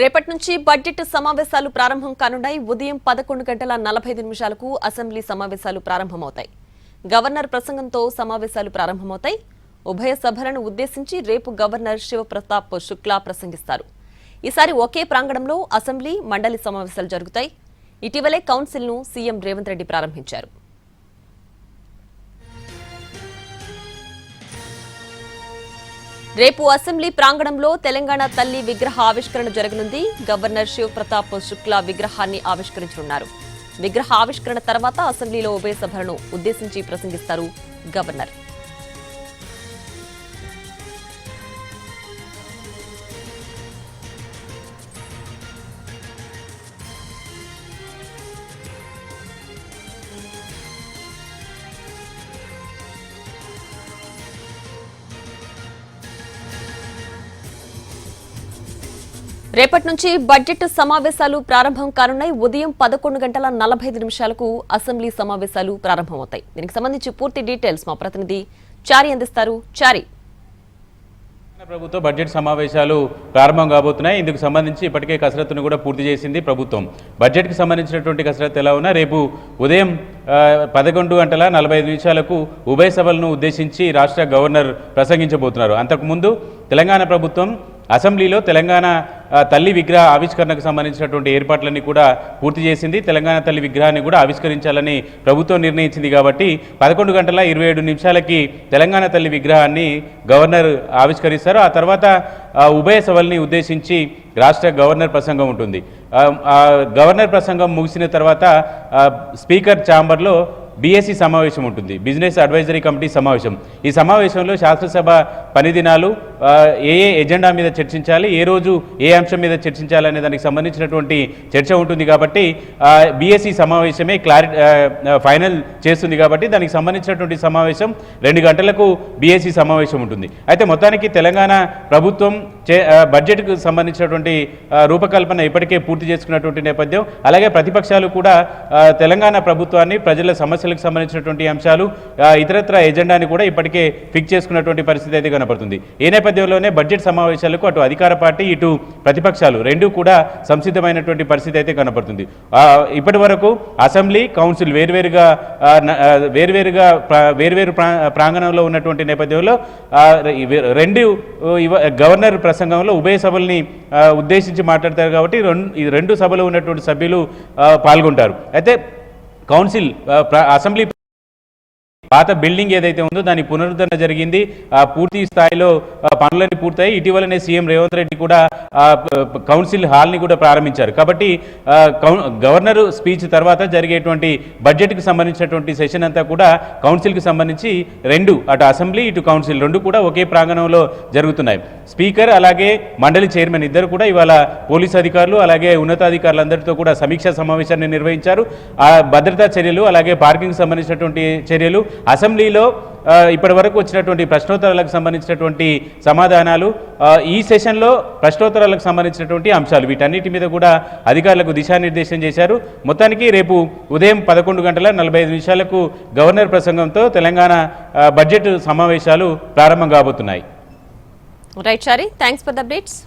రేపటి నుంచి బడ్జెట్ సమావేశాలు ప్రారంభం కానున్నాయి. ఉదయం 11:45 అసెంబ్లీ సమావేశాలు ప్రారంభమవుతాయి. గవర్నర్ ప్రసంగంతో సమావేశాలు ప్రారంభమవుతాయి. ఉభయ సభలను ఉద్దేశించి రేపు గవర్నర్ శివప్రతాప్ శుక్లా ప్రసంగిస్తారు. ఈసారి ఒకే ప్రాంగణంలో అసెంబ్లీ, మండలి సమావేశాలు జరుగుతాయి. ఇటీవలే కౌన్సిల్ను సీఎం రేవంత్ రెడ్డి ప్రారంభించారు. రేపు అసెంబ్లీ ప్రాంగణంలో తెలంగాణ తల్లి విగ్రహ ఆవిష్కరణ జరగనుంది. గవర్నర్ శివప్రతాప్ శుక్లా విగ్రహాన్ని ఆవిష్కరించనున్నారు. విగ్రహ ఆవిష్కరణ తర్వాత అసెంబ్లీలో ఉభయ సభలను ఉద్దేశించి ప్రసంగిస్తారు గవర్నర్. రేపటి నుంచి బడ్జెట్ సమావేశాలు ప్రారంభం కానున్నాయి. ఉదయం 11:45 అసెంబ్లీ సమావేశాలు ప్రారంభమవుతాయి. దీనికి సంబంధించి పూర్తి డీటెయిల్స్ మా ప్రతినిధి చారి అందిస్తారు. చారి, ప్రభుత్వ బడ్జెట్ సమావేశాలు ప్రారంభం కాబోతున్నాయి. ఇందుకు సంబంధించి ఇప్పటికే కసరత్తును కూడా పూర్తి చేసింది ప్రభుత్వం. బడ్జెట్కి సంబంధించినటువంటి కసరత్తు ఎలా ఉన్నా రేపు ఉదయం 11:45 ఉభయ సభలను ఉద్దేశించి రాష్ట్ర గవర్నర్ ప్రసంగించబోతున్నారు. అంతకుముందు తెలంగాణ ప్రభుత్వం అసెంబ్లీలో తెలంగాణ తల్లి విగ్రహ ఆవిష్కరణకు సంబంధించినటువంటి ఏర్పాట్లన్నీ కూడా పూర్తి చేసింది. తెలంగాణ తల్లి విగ్రహాన్ని కూడా ఆవిష్కరించాలని ప్రభుత్వం నిర్ణయించింది. కాబట్టి 11:27 తెలంగాణ తల్లి విగ్రహాన్ని గవర్నర్ ఆవిష్కరిస్తారు. ఆ తర్వాత ఉభయ సభల్ని ఉద్దేశించి రాష్ట్ర గవర్నర్ ప్రసంగం ఉంటుంది. గవర్నర్ ప్రసంగం ముగిసిన తర్వాత స్పీకర్ ఛాంబర్లో బీఎస్సీ సమావేశం ఉంటుంది, బిజినెస్ అడ్వైజరీ కమిటీ సమావేశం. ఈ సమావేశంలో శాసనసభ పని దినాలు, ఏ ఎజెండా మీద చర్చించాలి, ఏ రోజు ఏ అంశం మీద చర్చించాలి అనే దానికి సంబంధించినటువంటి చర్చ ఉంటుంది. కాబట్టి బీఎస్సీ సమావేశమే ఫైనల్ చేస్తుంది. కాబట్టి దానికి సంబంధించినటువంటి సమావేశం 2 గంటలకు బీఎస్సీ సమావేశం ఉంటుంది. అయితే మొత్తానికి తెలంగాణ ప్రభుత్వం బడ్జెట్కు సంబంధించినటువంటి రూపకల్పన ఇప్పటికే పూర్తి చేసుకున్నటువంటి నేపథ్యం. అలాగే ప్రతిపక్షాలు కూడా తెలంగాణ ప్రభుత్వాన్ని, ప్రజల సమస్యలకు సంబంధించినటువంటి అంశాలు, ఇతరత్ర ఎజెండాని కూడా ఇప్పటికే ఫిక్స్ చేసుకున్నటువంటి పరిస్థితి అయితే కనపడుతుంది. ఈ నేపథ్యంలోనే బడ్జెట్ సమావేశాలకు అటు అధికార పార్టీ, ఇటు ప్రతిపక్షాలు రెండూ కూడా సంసిద్ధమైనటువంటి పరిస్థితి అయితే కనపడుతుంది. ఇప్పటి వరకు అసెంబ్లీ, కౌన్సిల్ వేర్వేరు ప్రాంగణంలో ఉన్నటువంటి నేపథ్యంలో గవర్నర్ ప్రసంగంలో ఉభయ సభల్ని ఉద్దేశించి మాట్లాడతారు. కాబట్టి ఈ రెండు సభలో ఉన్నటువంటి సభ్యులు పాల్గొంటారు. అయితే కౌన్సిల్, అసెంబ్లీ పాత బిల్డింగ్ ఏదైతే ఉందో దాని పునరుద్ధరణ జరిగింది. పూర్తి స్థాయిలో పనులన్నీ పూర్తయి ఇటీవలనే సీఎం రేవంత్ రెడ్డి కూడా కౌన్సిల్ హాల్ని కూడా ప్రారంభించారు. కాబట్టి గవర్నర్ స్పీచ్ తర్వాత జరిగేటువంటి బడ్జెట్కి సంబంధించినటువంటి సెషన్ అంతా కూడా కౌన్సిల్కి సంబంధించి అటు అసెంబ్లీ, ఇటు కౌన్సిల్ రెండు కూడా ఒకే ప్రాంగణంలో జరుగుతున్నాయి. స్పీకర్ అలాగే మండలి చైర్మన్ ఇద్దరు కూడా ఇవాళ పోలీస్ అధికారులు అలాగే ఉన్నతాధికారులందరితో కూడా సమీక్షా సమావేశాన్ని నిర్వహించారు. భద్రతా చర్యలు అలాగే పార్కింగ్ సంబంధించినటువంటి చర్యలు, అసెంబ్లీలో ఇప్పటి వరకు వచ్చినటువంటి ప్రశ్నోత్తరాలకు సంబంధించినటువంటి సమాధానాలు, ఈ సెషన్లో ప్రశ్నోత్తరాలకు సంబంధించినటువంటి అంశాలు, వీటన్నిటి మీద కూడా అధికారులకు దిశానిర్దేశం చేశారు. మొత్తానికి రేపు ఉదయం 11:45 గవర్నర్ ప్రసంగంతో తెలంగాణ బడ్జెట్ సమావేశాలు ప్రారంభం కాబోతున్నాయి. Right Chari, thanks for the updates.